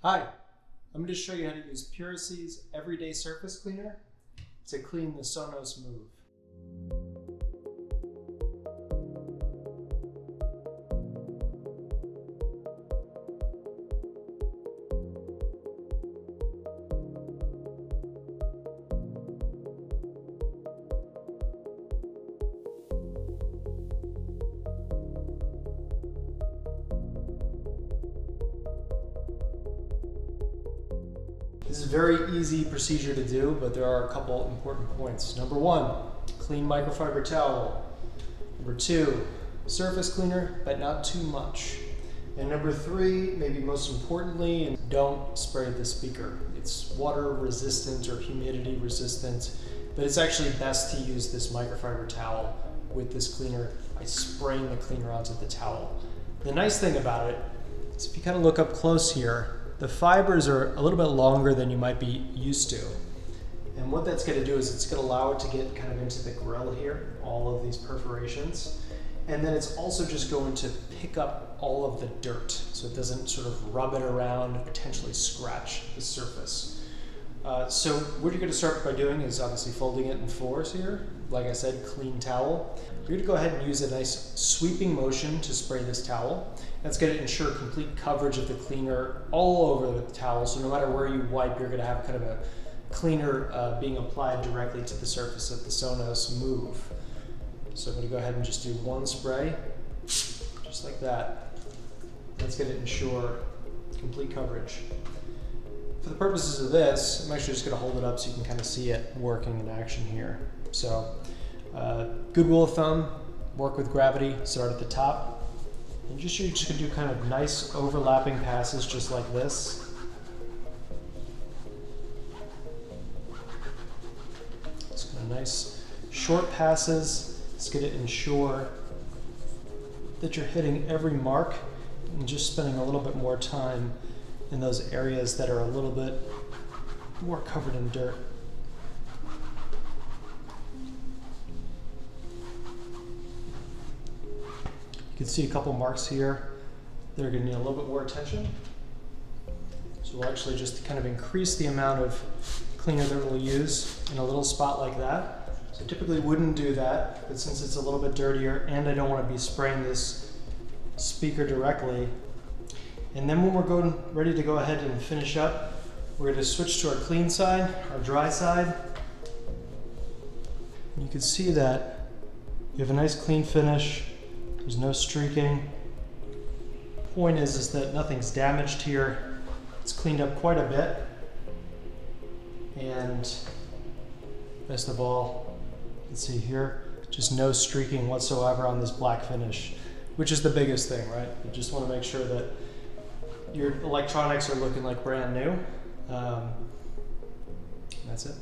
Hi, I'm going to show you how to use Puracy's Everyday Surface Cleaner to clean the Sonos Move. This is a very easy procedure to do, but there are a couple important points. Number one, clean microfiber towel. Number two, surface cleaner, but not too much. And number three, maybe most importantly, don't spray the speaker. It's water resistant or humidity resistant, but it's actually best to use this microfiber towel with this cleaner by spraying the cleaner onto the towel. The nice thing about it is if you kind of look up close here, the fibers are a little bit longer than you might be used to. And what that's going to do is it's going to allow it to get kind of into the grill here, all of these perforations. And then it's also just going to pick up all of the dirt so it doesn't sort of rub it around and potentially scratch the surface. So what you're going to start by doing is obviously folding it in fours here. Like I said, clean towel. You're going to go ahead and use a nice sweeping motion to spray this towel. That's going to ensure complete coverage of the cleaner all over the towel. So no matter where you wipe, you're going to have kind of a cleaner being applied directly to the surface of the Sonos Move. So I'm going to go ahead and just do one spray, just like that. That's going to ensure complete coverage. For the purposes of this, I'm actually just going to hold it up so you can kind of see it working in action here. So, good rule of thumb, work with gravity, start at the top. And you're just going to do kind of nice overlapping passes just like this. It's kind of nice short passes. It's going to ensure that you're hitting every mark and just spending a little bit more time in those areas that are a little bit more covered in dirt. You can see a couple marks here that are going to need a little bit more attention. So we'll actually just kind of increase the amount of cleaner that we'll use in a little spot like that. So typically wouldn't do that, but since it's a little bit dirtier and I don't want to be spraying this speaker directly. And then when we're ready to go ahead and finish up, we're going to switch to our clean side, our dry side. And you can see that you have a nice clean finish. There's no streaking. Point is that nothing's damaged here. It's cleaned up quite a bit. And best of all, you can see here, just no streaking whatsoever on this black finish, which is the biggest thing, right? You just want to make sure that your electronics are looking like brand new. That's it.